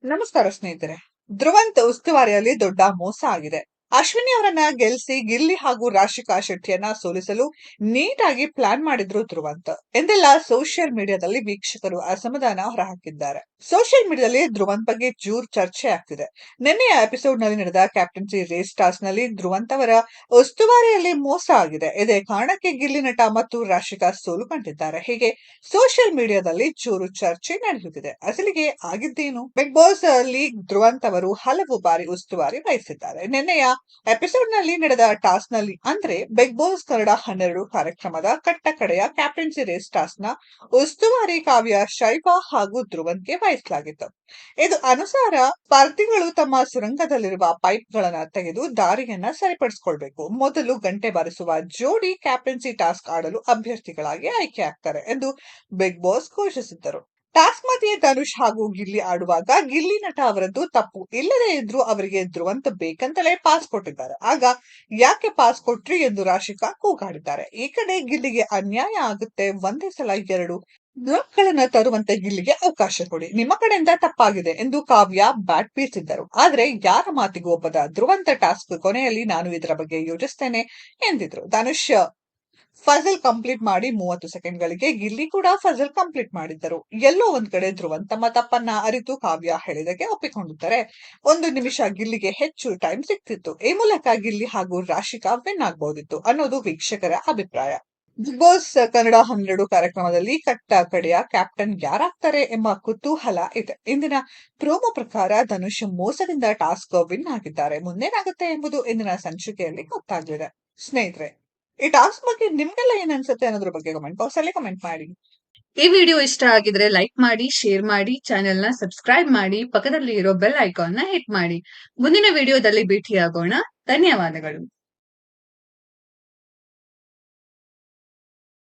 ನಮಸ್ಕಾರ ಸ್ನೇಹಿತರೆ. ಧ್ರುವಂತ್ ಉಸ್ತುವಾರಿಯಲ್ಲಿ ದೊಡ್ಡ ಮೋಸ ಆಗಿದೆ. ಅಶ್ವಿನಿ ಅವರನ್ನ ಗೆಲ್ಲಿಸಿ ಗಿಲ್ಲಿ ಹಾಗೂ ರಾಶಿಕಾ ಶೆಟ್ಟಿಯನ್ನ ಸೋಲಿಸಲು ನೀಟಾಗಿ ಪ್ಲಾನ್ ಮಾಡಿದ್ರು ಧ್ರುವಂತ್ ಎಂದೆಲ್ಲ ಸೋಷಿಯಲ್ ಮೀಡಿಯಾದಲ್ಲಿ ವೀಕ್ಷಕರು ಅಸಮಾಧಾನ ಹೊರಹಾಕಿದ್ದಾರೆ. ಸೋಷಿಯಲ್ ಮೀಡಿಯಾದಲ್ಲಿ ಧ್ರುವಂತ್ ಬಗ್ಗೆ ಜೂರ್ ಚರ್ಚೆ ಆಗ್ತಿದೆ. ನಿನ್ನೆಯ ಎಪಿಸೋಡ್ ನಲ್ಲಿ ನಡೆದ ಕ್ಯಾಪ್ಟನ್ಸಿ ರೇಸ್ ಟಾಸ್ಕ್ ನಲ್ಲಿ ಧ್ರುವಂತ್ ಅವರ ಉಸ್ತುವಾರಿಯಲ್ಲಿ ಮೋಸ ಆಗಿದೆ. ಇದೇ ಕಾರಣಕ್ಕೆ ಗಿಲ್ಲಿ ನಟ ಮತ್ತು ರಾಶಿಕಾ ಸೋಲು ಕಂಡಿದ್ದಾರೆ. ಹೀಗೆ ಸೋಷಿಯಲ್ ಮೀಡಿಯಾದಲ್ಲಿ ಜೋರು ಚರ್ಚೆ ನಡೆಯುತ್ತಿದೆ. ಅಸಲಿಗೆ ಆಗಿದ್ದೇನು? ಬಿಗ್ ಬಾಸ್ ಅಲ್ಲಿ ಧ್ರುವಂತ್ ಅವರು ಹಲವು ಬಾರಿ ಉಸ್ತುವಾರಿ ವಹಿಸಿದ್ದಾರೆ. ನಿನ್ನೆಯ ಎಪಿಸೋಡ್ ನಲ್ಲಿ ನಡೆದ ಟಾಸ್ಕ್ ನಲ್ಲಿ ಅಂದ್ರೆ ಬಿಗ್ ಬಾಸ್ ಕನ್ನಡ 12 ಕಾರ್ಯಕ್ರಮದ ಕಟ್ಟ ಕಡೆಯ ಕ್ಯಾಪ್ಟನ್ಸಿ ರೇಸ್ ಟಾಸ್ಕ್ ನ ಉಸ್ತುವಾರಿ ಕಾವ್ಯ, ಶೈವಾ ಹಾಗೂ ಧ್ರುವಂತ್ಗೆ ವಹಿಸಲಾಗಿತ್ತು. ಇದು ಅನುಸಾರ ಸ್ಪರ್ಧಿಗಳು ತಮ್ಮ ಸುರಂಗದಲ್ಲಿರುವ ಪೈಪ್ ಗಳನ್ನ ತೆಗೆದು ದಾರಿಯನ್ನ ಸರಿಪಡಿಸಿಕೊಳ್ಬೇಕು. ಮೊದಲು ಗಂಟೆ ಬಾರಿಸುವ ಜೋಡಿ ಕ್ಯಾಪ್ಟನ್ಸಿ ಟಾಸ್ಕ್ ಆಡಲು ಅಭ್ಯರ್ಥಿಗಳಾಗಿ ಆಯ್ಕೆ ಆಗ್ತಾರೆ ಎಂದು ಬಿಗ್ ಬಾಸ್ ಘೋಷಿಸಿದ್ದರು. ಟಾಸ್ಕ್ ಮಧ್ಯೆ ಧನುಷ್ ಹಾಗೂ ಗಿಲ್ಲಿ ಆಡುವಾಗ ಗಿಲ್ಲಿ ನಟ ಅವರದ್ದು ತಪ್ಪು ಇಲ್ಲದೇ ಇದ್ರೂ ಅವರಿಗೆ ಧ್ರುವಂತ್ ಬೇಕಂತಲೇ ಪಾಸ್ ಕೊಟ್ಟಿದ್ದಾರೆ. ಆಗ ಯಾಕೆ ಪಾಸ್ ಕೊಟ್ರಿ ಎಂದು ರಾಶಿಕಾ ಕೂಗಾಡಿದ್ದಾರೆ. ಈ ಕಡೆ ಗಿಲ್ಲಿಗೆ ಅನ್ಯಾಯ ಆಗುತ್ತೆ, ಒಂದೇ ಸಲ 2 ಬ್ಲಾಕ್ಗಳನ್ನ ತರುವಂತೆ ಗಿಲ್ಲಿಗೆ ಅವಕಾಶ ಕೊಡಿ, ನಿಮ್ಮ ಕಡೆಯಿಂದ ತಪ್ಪಾಗಿದೆ ಎಂದು ಕಾವ್ಯ ಬ್ಯಾಟ್ ಬೀಸಿದ್ದರು. ಆದ್ರೆ ಯಾರ ಮಾತಿಗೂ ಒಪ್ಪದ ಧ್ರುವಂತ್ ಟಾಸ್ಕ್ ಕೊನೆಯಲ್ಲಿ ನಾನು ಇದರ ಬಗ್ಗೆ ಯೋಚಿಸ್ತೇನೆ ಎಂದಿದ್ರು. ಧನುಷ್ ಫಜಲ್ ಕಂಪ್ಲೀಟ್ ಮಾಡಿ 30 ಸೆಕೆಂಡ್ಗಳಿಗೆ ಗಿಲ್ಲಿ ಕೂಡ ಫಜಲ್ ಕಂಪ್ಲೀಟ್ ಮಾಡಿದ್ದರು. ಎಲ್ಲೋ ಒಂದ್ ಕಡೆ ಧ್ರುವಂತ್ ತಮ್ಮ ತಪ್ಪನ್ನ ಅರಿತು ಕಾವ್ಯ ಹೇಳಿದಕ್ಕೆ ಒಪ್ಪಿಕೊಂಡಿದ್ದಾರೆ. 1 ನಿಮಿಷ ಗಿಲ್ಲಿಗೆ ಹೆಚ್ಚು ಟೈಮ್ ಸಿಕ್ತಿತ್ತು. ಈ ಮೂಲಕ ಗಿಲ್ಲಿ ಹಾಗೂ ರಾಶಿಕಾ ವಿನ್ ಆಗಬಹುದಿತ್ತು ಅನ್ನೋದು ವೀಕ್ಷಕರ ಅಭಿಪ್ರಾಯ. ಬಿಗ್ ಬಾಸ್ ಕನ್ನಡ 12 ಕಾರ್ಯಕ್ರಮದಲ್ಲಿ ಕಟ್ಟ ಕಡೆಯ ಕ್ಯಾಪ್ಟನ್ ಯಾರಾಗ್ತಾರೆ ಎಂಬ ಕುತೂಹಲ ಇದೆ. ಇಂದಿನ ಪ್ರೋಮೋ ಪ್ರಕಾರ ಧನುಷ್ ಮೋಸದಿಂದ ಟಾಸ್ಕ್ ವಿನ್ ಆಗಿದ್ದಾರೆ. ಮುಂದೇನಾಗುತ್ತೆ ಎಂಬುದು ಇಂದಿನ ಸಂಚಿಕೆಯಲ್ಲಿ ಗೊತ್ತಾಗಲಿದೆ. ಸ್ನೇಹಿತರೆ, ಈ ಟಾಸ್ಕ್ ಬಗ್ಗೆ ನಿಮ್ಗೆಲ್ಲ ಏನ್ ಅನ್ಸುತ್ತೆ ಅನ್ನೋದ್ರ ಬಗ್ಗೆ ಕಮೆಂಟ್ ಬಾಕ್ಸ್ ಅಲ್ಲಿ ಕಮೆಂಟ್ ಮಾಡಿ. ಈ ವಿಡಿಯೋ ಇಷ್ಟ ಆಗಿದ್ರೆ ಲೈಕ್ ಮಾಡಿ, ಶೇರ್ ಮಾಡಿ, ಚಾನೆಲ್ ನ ಸಬ್ಸ್ಕ್ರೈಬ್ ಮಾಡಿ, ಪಕ್ಕದಲ್ಲಿ ಇರೋ ಬೆಲ್ ಐಕಾನ್ ನ ಹಿಟ್ ಮಾಡಿ. ಮುಂದಿನ ವಿಡಿಯೋದಲ್ಲಿ ಭೇಟಿಯಾಗೋಣ. ಧನ್ಯವಾದಗಳು.